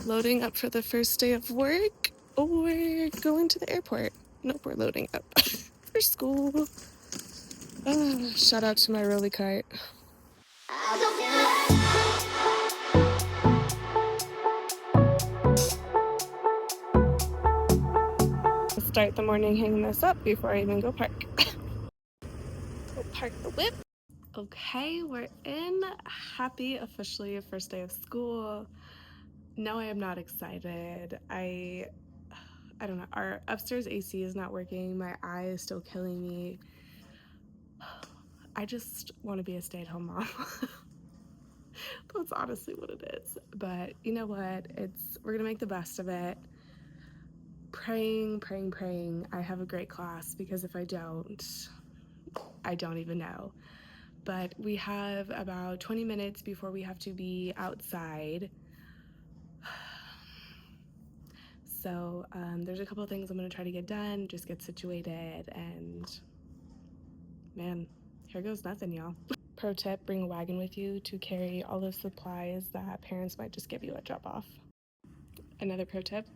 Loading up for the first day of work, or going to the airport. Nope, we're loading up for school. Shout out to my rolly cart. Start the morning hanging this up before I even go park. Go park the whip. Okay, we're in. Happy, officially, first day of school. No, I am not excited. I don't know. Our upstairs AC is not working. My eye is still killing me. I just want to be a stay-at-home mom. That's honestly what it is. But you know what? We're gonna make the best of it. Praying. I have a great class, because if I don't even know. But we have about 20 minutes before we have to be outside. So there's a couple of things I'm gonna try to get done, just get situated, and man, here goes nothing, y'all. Pro tip, bring a wagon with you to carry all the supplies that parents might just give you at drop-off. Another pro tip,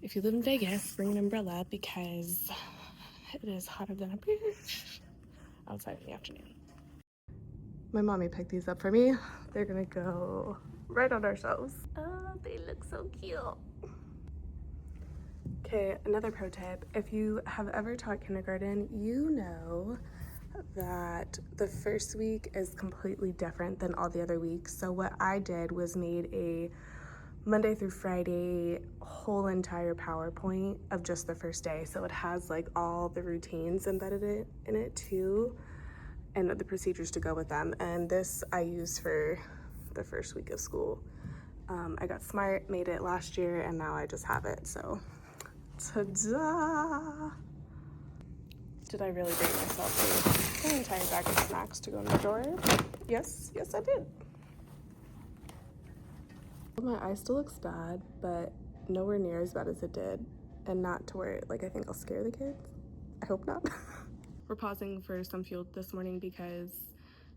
if you live in Vegas, bring an umbrella, because it is hotter than a bitch outside in the afternoon. My mommy picked these up for me. They're gonna go right on our shelves. Oh, they look so cute. Okay, another pro tip. If you have ever taught kindergarten, you know that the first week is completely different than all the other weeks. So what I did was made a Monday through Friday whole entire PowerPoint of just the first day. So it has like all the routines embedded in it too, and the procedures to go with them. And this I use for the first week of school. I got smart, made it last year, and now I just have it. So ta-da! Did I really bring myself an entire bag of snacks to go in the drawer? Yes, I did. My eye still looks bad, but nowhere near as bad as it did, and not to where I think I'll scare the kids. I hope not. We're pausing for some fuel this morning because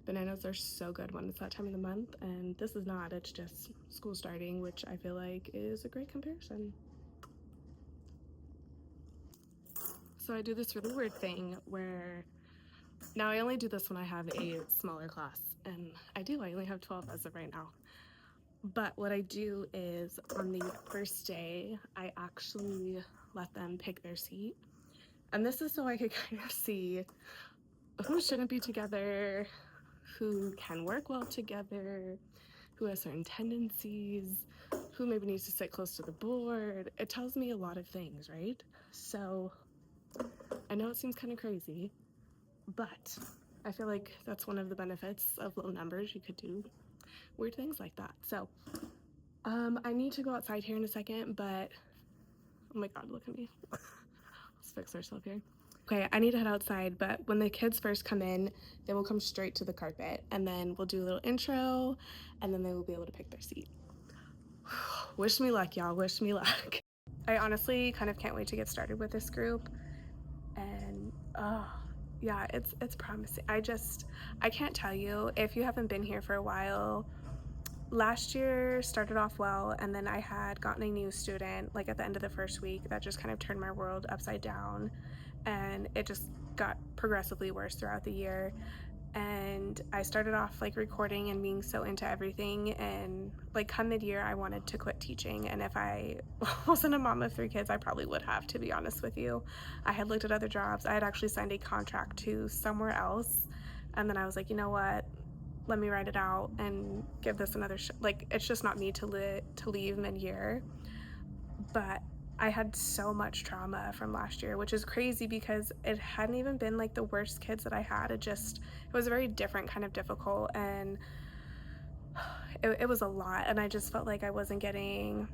bananas are so good when it's that time of the month, and this is not. It's just school starting, which I feel like is a great comparison. So I do this really weird thing where now I only do this when I have a smaller class, and I only have 12 as of right now. But what I do is on the first day, I actually let them pick their seat. And this is so I could kind of see who shouldn't be together, who can work well together, who has certain tendencies, who maybe needs to sit close to the board. It tells me a lot of things, right? So I know it seems kind of crazy, but I feel like that's one of the benefits of low numbers. You could do weird things like that. So I need to go outside here in a second, but oh my god, look at me. Let's fix ourselves here. Okay, I need to head outside, but when the kids first come in, they will come straight to the carpet, and then we'll do a little intro, and then they will be able to pick their seat. Wish me luck, y'all. Wish me luck. I honestly kind of can't wait to get started with this group, and yeah, it's promising. I can't tell you, if you haven't been here for a while, last year started off well, and then I had gotten a new student like at the end of the first week that just kind of turned my world upside down, and it just got progressively worse throughout the year. And I started off like recording and being so into everything, and like come mid-year I wanted to quit teaching, and if I wasn't a mom of 3 kids I probably would have, to be honest with you. I had looked at other jobs. I had actually signed a contract to somewhere else, and then I was like, you know what, let me write it out and give this another like, it's just not me to leave mid-year. But I had so much trauma from last year, which is crazy because it hadn't even been like the worst kids that I had. It was a very different kind of difficult, and it was a lot, and I just felt like I wasn't getting,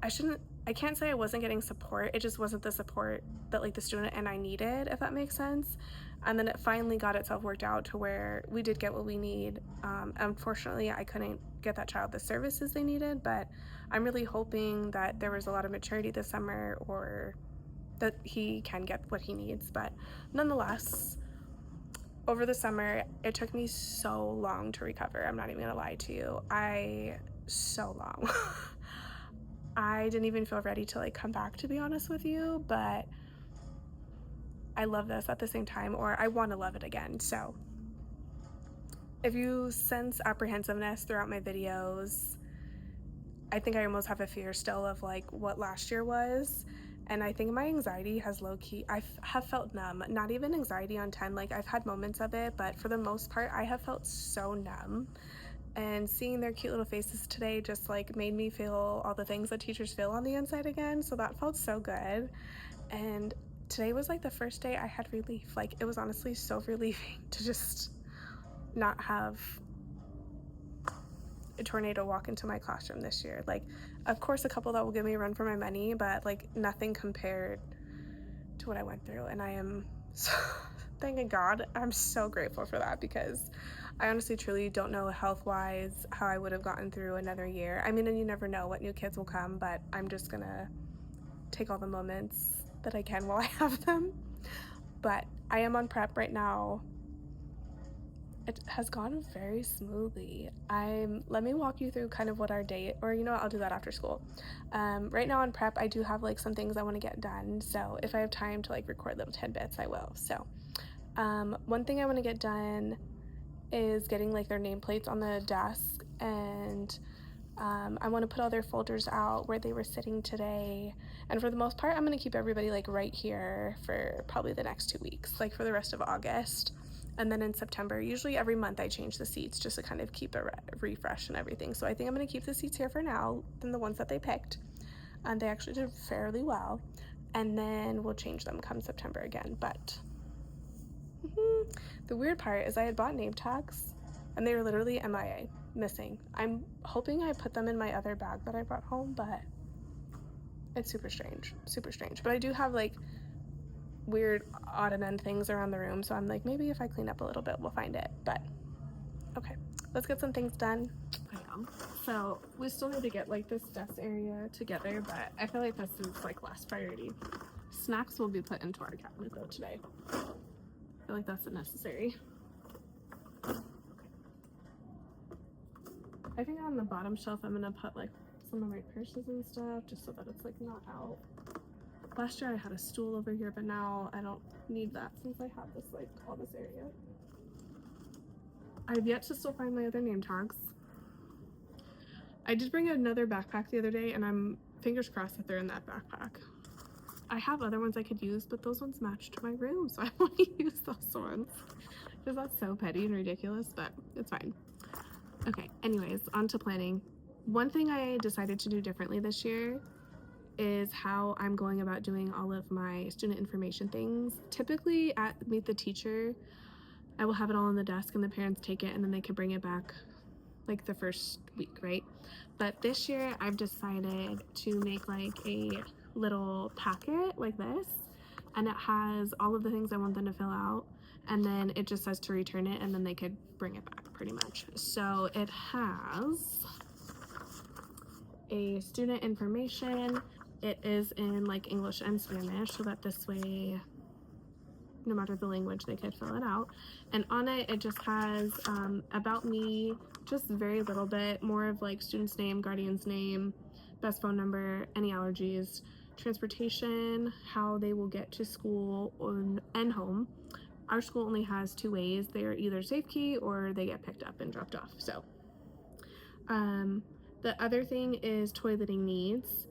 I can't say I wasn't getting support. It just wasn't the support that like the student and I needed, if that makes sense. And then it finally got itself worked out to where we did get what we need. Unfortunately, I couldn't get that child the services they needed, but I'm really hoping that there was a lot of maturity this summer, or that he can get what he needs. But nonetheless, over the summer, it took me so long to recover. I'm not even gonna lie to you. So long. I didn't even feel ready to like come back, to be honest with you, but I love this at the same time, or I want to love it again. So if you sense apprehensiveness throughout my videos, I think I almost have a fear still of like what last year was. And I think my anxiety has low-key, have felt numb. Not even anxiety on 10, like I've had moments of it, but for the most part, I have felt so numb. And seeing their cute little faces today just like made me feel all the things that teachers feel on the inside again. So that felt so good. And today was like the first day I had relief. Like it was honestly so relieving to just not have a tornado walk into my classroom this year. Like, of course, a couple that will give me a run for my money, but like nothing compared to what I went through. And I am so, thank God, I'm so grateful for that, because I honestly truly don't know health-wise how I would have gotten through another year. I mean, and you never know what new kids will come, but I'm just gonna take all the moments that I can while I have them. But I am on prep right now. It has gone very smoothly. Let me walk you through kind of what our day, or you know what, I'll do that after school. Right now on prep, I do have like some things I want to get done. So if I have time to like record little tidbits, I will. So one thing I want to get done is getting like their nameplates on the desk, and I want to put all their folders out where they were sitting today. And for the most part, I'm going to keep everybody like right here for probably the next 2 weeks, like for the rest of August. And then in September, usually every month I change the seats just to kind of keep a refresh and everything. So I think I'm going to keep the seats here for now, than the ones that they picked. And they actually did fairly well. And then we'll change them come September again. But the weird part is I had bought name tags and they were literally MIA, missing. I'm hoping I put them in my other bag that I brought home, but it's super strange, super strange. But I do have like weird odd and end things around the room, so I'm like, maybe if I clean up a little bit we'll find it. But okay, let's get some things done. So we still need to get like this desk area together, but I feel like this is like last priority. Snacks will be put into our cabinet though today. I feel like that's necessary. I think on the bottom shelf I'm gonna put like some of my purses and stuff, just so that it's like not out. Last year I had a stool over here, but now I don't need that since I have this like all this area. I've yet to still find my other name tags. I did bring another backpack the other day, and I'm fingers crossed that they're in that backpack. I have other ones I could use, but those ones match to my room, so I want to use those ones. Because that's so petty and ridiculous, but it's fine. Okay, anyways, on to planning. One thing I decided to do differently this year is how I'm going about doing all of my student information things. Typically at Meet the Teacher, I will have it all on the desk and the parents take it and then they can bring it back like the first week, right? But this year I've decided to make like a little packet like this, and it has all of the things I want them to fill out, and then it just says to return it, and then they could bring it back pretty much. So it has a student information. It is in like English and Spanish, so that this way, no matter the language, they could fill it out. And on it, it just has about me, just very little bit, more of like student's name, guardian's name, best phone number, any allergies, transportation, how they will get to school and home. Our school only has 2 ways. They're either Safekey or they get picked up and dropped off. So the other thing is toileting needs.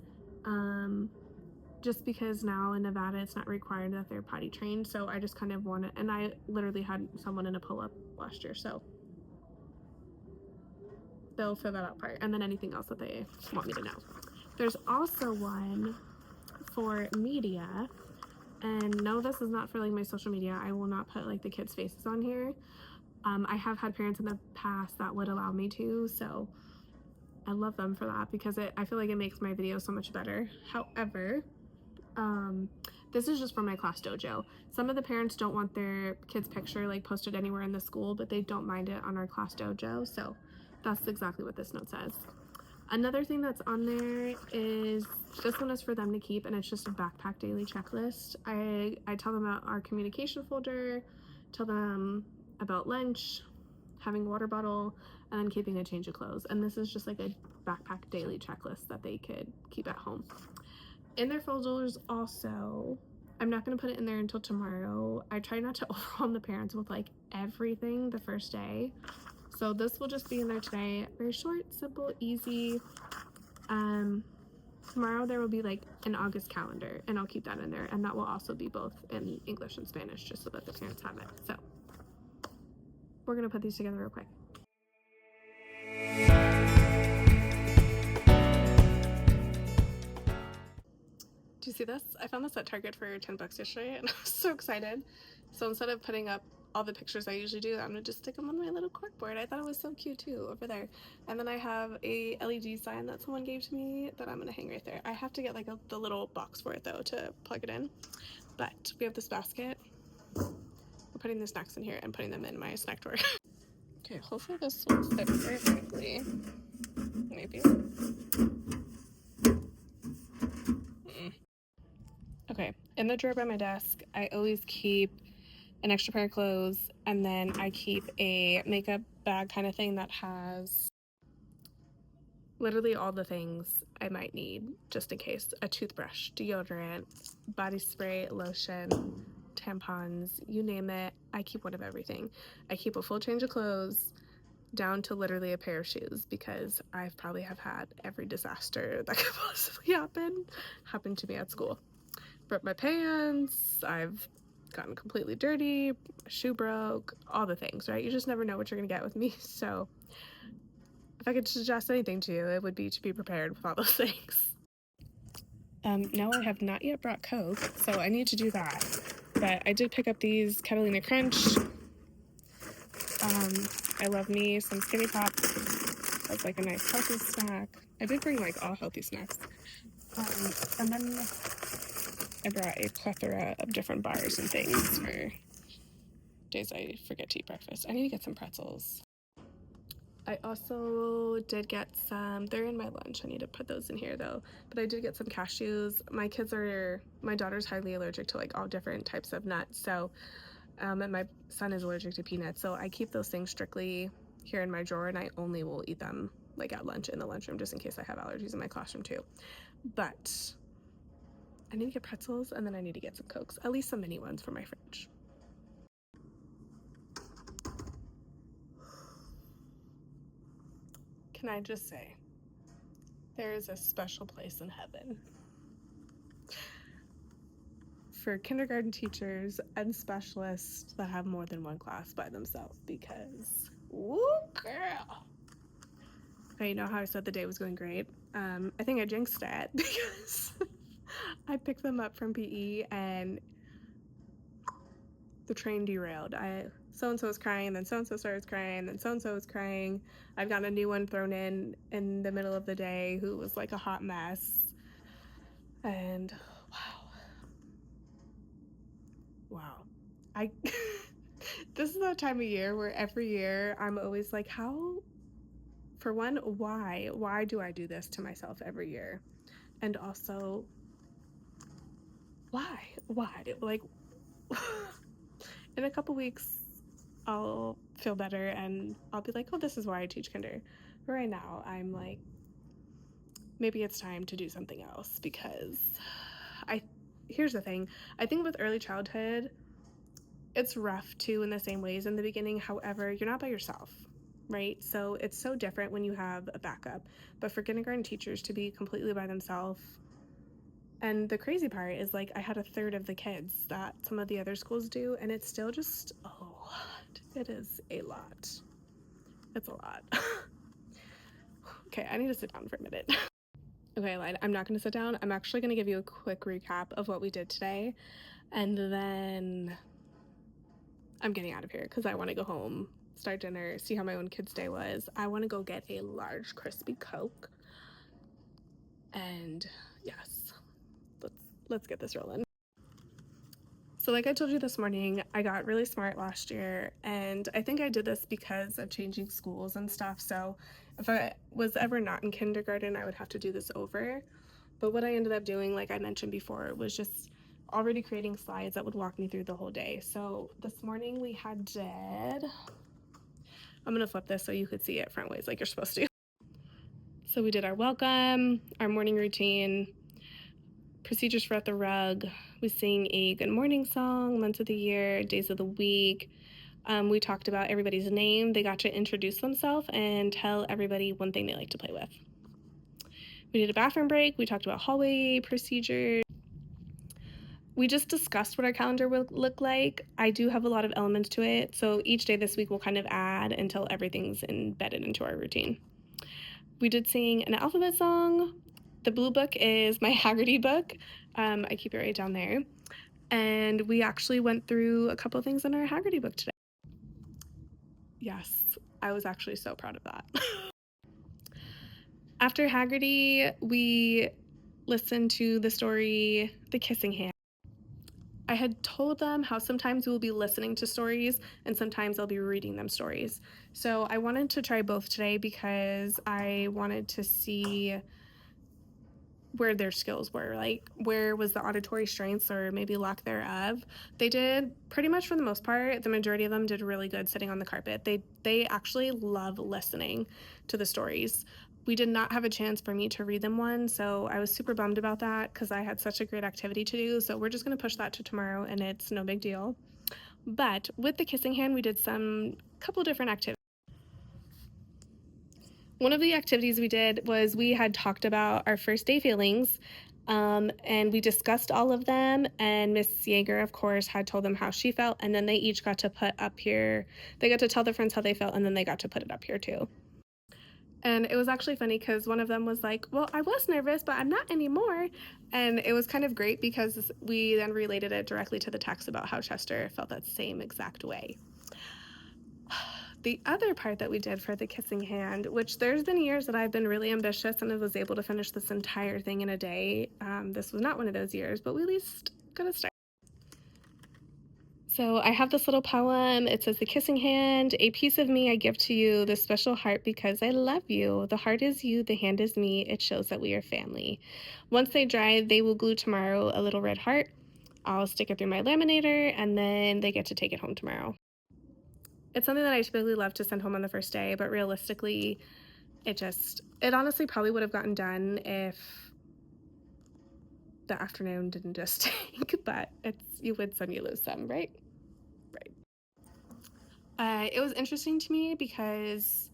Just because now in Nevada it's not required that they're potty trained, so I just kind of want it, and I literally had someone in a pull-up last year, so they'll fill that out part, and then anything else that they want me to know. There's also one for media, and no, this is not for like my social media. I will not put like the kids' faces on here. I have had parents in the past that would allow me to, so I love them for that, because I feel like it makes my video so much better. However, this is just for my class dojo. Some of the parents don't want their kids' picture like posted anywhere in the school, but they don't mind it on our class dojo, so that's exactly what this note says. Another thing that's on there is, this one is for them to keep, and it's just a backpack daily checklist. I tell them about our communication folder, tell them about lunch, having a water bottle, and then keeping a change of clothes. And this is just like a backpack daily checklist that they could keep at home. In their folders also, I'm not going to put it in there until tomorrow. I try not to overwhelm the parents with like everything the first day. So this will just be in there today. Very short, simple, easy. Tomorrow there will be like an August calendar, and I'll keep that in there, and that will also be both in English and Spanish, just so that the parents have it. So we're gonna put these together real quick. Do you see this? I found this at Target for 10 bucks yesterday, and I was so excited. So instead of putting up all the pictures I usually do, I'm gonna just stick them on my little corkboard. I thought it was so cute too, over there. And then I have a LED sign that someone gave to me that I'm gonna hang right there. I have to get like the little box for it though to plug it in. But we have this basket. We're putting the snacks in here and putting them in my snack drawer. Okay, hopefully this will fit perfectly. Maybe. Okay, in the drawer by my desk, I always keep an extra pair of clothes, and then I keep a makeup bag kind of thing that has literally all the things I might need just in case. A toothbrush, deodorant, body spray, lotion, tampons, you name it. I keep one of everything. I keep a full change of clothes down to literally a pair of shoes, because I've probably have had every disaster that could possibly happen to me at school. Broke my pants, I've gotten completely dirty, my shoe broke, all the things, right? You just never know what you're gonna get with me. So if I could suggest anything to you, it would be to be prepared with all those things. No, I have not yet brought Coke, so I need to do that. But I did pick up these Catalina Crunch. I love me some Skinny Pop. That's like a nice healthy snack. I did bring like all healthy snacks. And then I brought a plethora of different bars and things for days I forget to eat breakfast. I need to get some pretzels. I also did get some, they're in my lunch, I need to put those in here though, but I did get some cashews. My daughter's highly allergic to like all different types of nuts, so and my son is allergic to peanuts, so I keep those things strictly here in my drawer, and I only will eat them like at lunch in the lunchroom, just in case I have allergies in my classroom too. But I need to get pretzels, and then I need to get some Cokes, at least some mini ones for my fridge. Can I just say, there is a special place in heaven for kindergarten teachers and specialists that have more than one class by themselves, because, woo, girl. Okay, you know how I said the day was going great? I think I jinxed it because I picked them up from PE and the train derailed. So-and-so was crying, then so-and-so started crying, then so-and-so was crying. I've gotten a new one thrown in the middle of the day who was like a hot mess. And wow. This is that time of year where every year I'm always like, for one, why do I do this to myself every year? And also, why? Like, in a couple weeks, I'll feel better and I'll be like, oh, this is why I teach kinder. But right now, I'm like, maybe it's time to do something else, because here's the thing. I think with early childhood, it's rough too in the same ways in the beginning. However, you're not by yourself, right? So it's so different when you have a backup. But for kindergarten teachers to be completely by themselves, and the crazy part is, like, I had a third of the kids that some of the other schools do, and it's still just a lot. It is a lot. It's a lot. Okay, I need to sit down for a minute. Okay, I lied. I'm not going to sit down. I'm actually going to give you a quick recap of what we did today, and then I'm getting out of here because I want to go home, start dinner, see how my own kid's day was. I want to go get a large crispy Coke, and yes, let's get this rolling. So like I told you this morning, I got really smart last year, and I think I did this because of changing schools and stuff. So if I was ever not in kindergarten, I would have to do this over. But what I ended up doing, like I mentioned before, was just already creating slides that would walk me through the whole day. So this morning we I'm gonna flip this so you could see it front ways like you're supposed to. So we did our welcome, our morning routine, procedures for At the Rug. We sang a good morning song, months of the year, days of the week. We talked about everybody's name. They got to introduce themselves and tell everybody one thing they like to play with. We did a bathroom break. We talked about hallway procedures. We just discussed what our calendar will look like. I do have a lot of elements to it, so each day this week we'll kind of add until everything's embedded into our routine. We did sing an alphabet song. The blue book is my Haggerty book. I keep it right down there. And we actually went through a couple things in our Haggerty book today. Yes, I was actually so proud of that. After Haggerty, we listened to the story The Kissing Hand. I had told them how sometimes we'll be listening to stories and sometimes I'll be reading them stories. So I wanted to try both today because I wanted to see where their skills were, like where was the auditory strengths or maybe lack thereof. They did pretty much, for the most part, the majority of them did really good sitting on the carpet. They actually love listening to the stories. We did not have a chance for me to read them one, so I was super bummed about that because I had such a great activity to do. So we're just going to push that to tomorrow and it's no big deal. But with the kissing hand, we did some couple different activities. One of the activities we did was we had talked about our first day feelings, and we discussed all of them, and Miss Yeager, of course, had told them how she felt, and then they each got to put up here, they got to tell their friends how they felt, and then they got to put it up here too. And it was actually funny because one of them was like, well, I was nervous, but I'm not anymore. And it was kind of great because we then related it directly to the text about how Chester felt that same exact way. The other part that we did for the kissing hand, which there's been years that I've been really ambitious and I was able to finish this entire thing in a day. This was not one of those years, but we at least got to start. So I have this little poem. It says, the kissing hand, a piece of me I give to you, this special heart because I love you. The heart is you, the hand is me. It shows that we are family. Once they dry, they will glue tomorrow a little red heart. I'll stick it through my laminator and then they get to take it home tomorrow. It's something that I typically love to send home on the first day, but realistically, it honestly probably would have gotten done if the afternoon didn't just take, but you win some, you lose some, right? Right. It was interesting to me because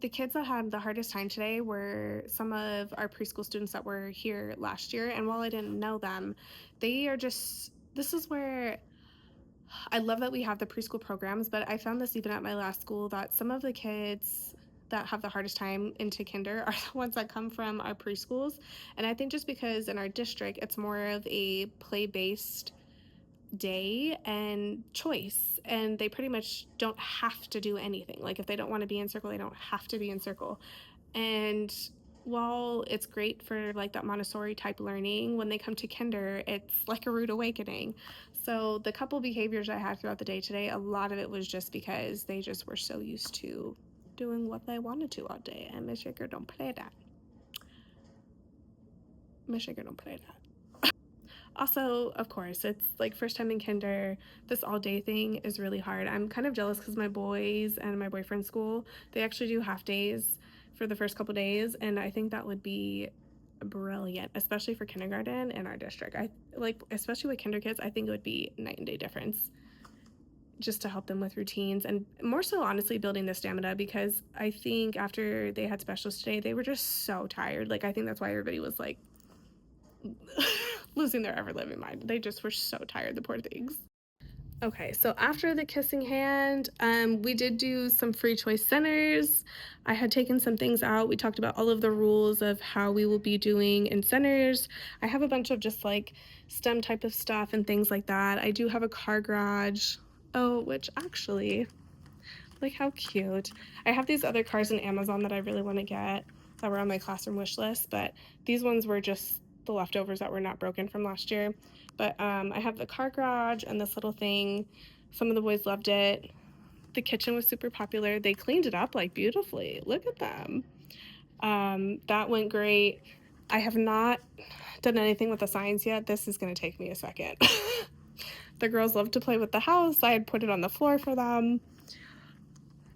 the kids that had the hardest time today were some of our preschool students that were here last year, and while I didn't know them, this is where I love that we have the preschool programs, but I found this even at my last school that some of the kids that have the hardest time into kinder are the ones that come from our preschools. And I think just because in our district it's more of a play-based day and choice, and they pretty much don't have to do anything. Like if they don't want to be in circle, they don't have to be in circle. And while it's great for like that Montessori type learning, when they come to kinder, it's like a rude awakening. So the couple behaviors I had throughout the day today, a lot of it was just because they just were so used to doing what they wanted to all day, and Miss Yeager don't play that. Miss Yeager don't play that. Also, of course, it's like first time in kinder. This all day thing is really hard. I'm kind of jealous because my boys and my boyfriend's school, they actually do half days for the first couple days, and I think that would be brilliant, especially for kindergarten in our district. I like, especially with kinder kids, I think it would be night and day difference just to help them with routines, and more so honestly building the stamina, because I think after they had specials today, they were just so tired. Like I think that's why everybody was like losing their ever living mind. They just were so tired, the poor things. Okay, so after the kissing hand, we did do some free choice centers. I had taken some things out. We talked about all of the rules of how we will be doing in centers. I have a bunch of just like STEM type of stuff and things like that. I do have a car garage. Oh, which actually, like how cute. I have these other cars in Amazon that I really want to get that were on my classroom wish list, but these ones were just the leftovers that were not broken from last year. But I have the car garage and this little thing. Some of the boys loved it. The kitchen was super popular. They cleaned it up like beautifully. Look at them. That went great. I have not done anything with the signs yet. This is going to take me a second. The girls love to play with the house. I had put it on the floor for them.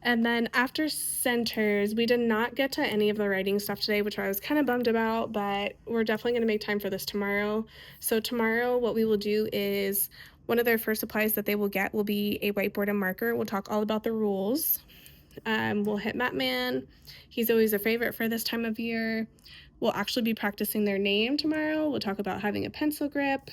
And then after centers, we did not get to any of the writing stuff today, which I was kind of bummed about, but we're definitely going to make time for this tomorrow. So tomorrow, what we will do is one of their first supplies that they will get will be a whiteboard and marker. We'll talk all about the rules. We'll hit Matman. He's always a favorite for this time of year. We'll actually be practicing their name tomorrow. We'll talk about having a pencil grip,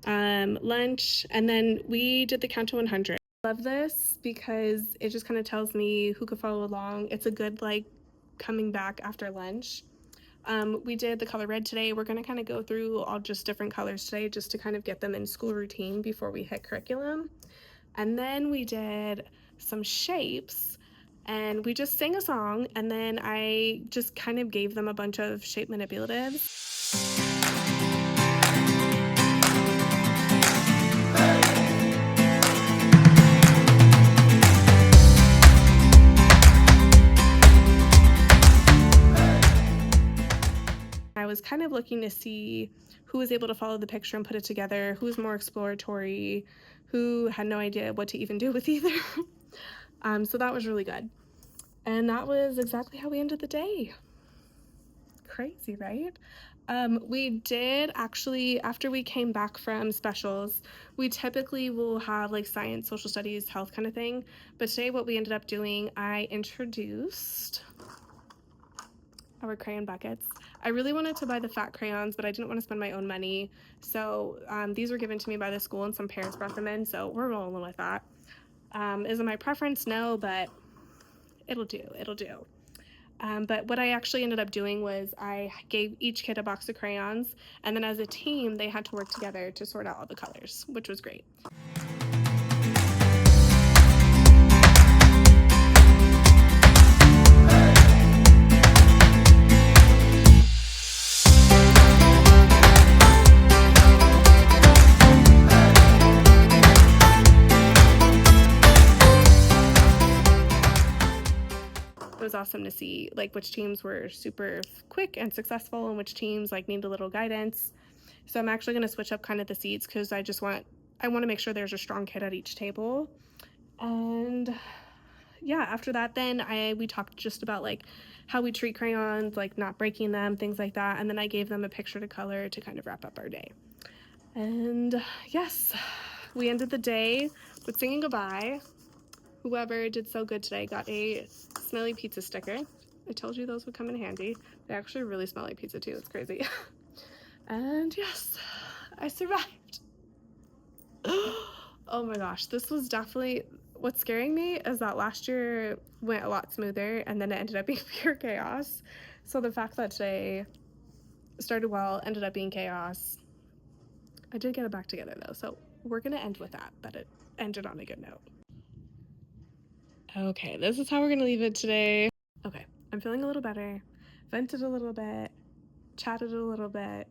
lunch, and then we did the count to 100. I love this because it just kind of tells me who could follow along. It's a good like coming back after lunch. We did the color red today. We're going to kind of go through all just different colors today just to kind of get them in school routine before we hit curriculum. And then we did some shapes and we just sang a song, and then I just kind of gave them a bunch of shape manipulatives. I was kind of looking to see who was able to follow the picture and put it together, who was more exploratory, who had no idea what to even do with either. So that was really good. And that was exactly how we ended the day. Crazy, right? We did actually, after we came back from specials, we typically will have like science, social studies, health kind of thing. But today what we ended up doing, I introduced our crayon buckets. I really wanted to buy the fat crayons, but I didn't want to spend my own money. So these were given to me by the school and some parents brought them in, so we're rolling with that. Is it my preference? No, but it'll do, it'll do. But what I actually ended up doing was I gave each kid a box of crayons, and then as a team, they had to work together to sort out all the colors, which was great. It was awesome to see like which teams were super quick and successful and which teams like need a little guidance. So I'm actually going to switch up kind of the seats because I want to make sure there's a strong kid at each table. And yeah, after that then we talked just about like how we treat crayons, like not breaking them, things like that, and then I gave them a picture to color to kind of wrap up our day. And yes, we ended the day with singing goodbye. Whoever did so good today got a smelly pizza sticker. I told you those would come in handy. They actually really smell like pizza too. It's crazy. And yes, I survived. Oh my gosh, this was definitely, what's scaring me is that last year went a lot smoother and then it ended up being pure chaos. So the fact that today started well, ended up being chaos. I did get it back together though, so we're gonna end with that, but it ended on a good note. Okay, this is how we're gonna leave it today. Okay, I'm feeling a little better, vented a little bit, chatted a little bit,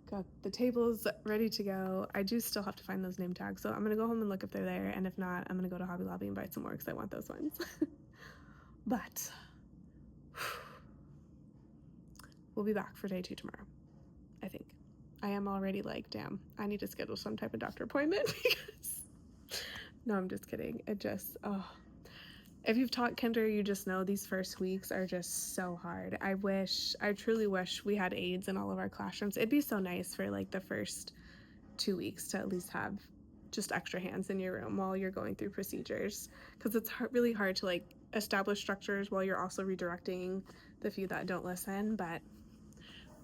got the tables ready to go. I do still have to find those name tags, so I'm gonna go home and look if they're there, and if not, I'm gonna go to Hobby Lobby and buy some more because I want those ones. But we'll be back for day 2 tomorrow, I think. I am already like, damn, I need to schedule some type of doctor appointment because no, I'm just kidding. It just, oh, if you've taught kinder, you just know these first weeks are just so hard. I truly wish we had aides in all of our classrooms. It'd be so nice for like the first 2 weeks to at least have just extra hands in your room while you're going through procedures, because it's really hard to like establish structures while you're also redirecting the few that don't listen. But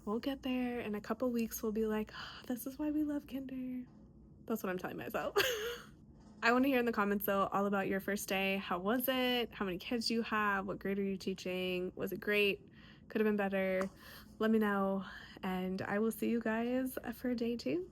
we'll get there. In a couple weeks, we'll be like, oh, this is why we love kinder. That's what I'm telling myself. I want to hear in the comments though all about your first day. How was it? How many kids do you have? What grade are you teaching? Was it great? Could have been better? Let me know, and I will see you guys for day 2.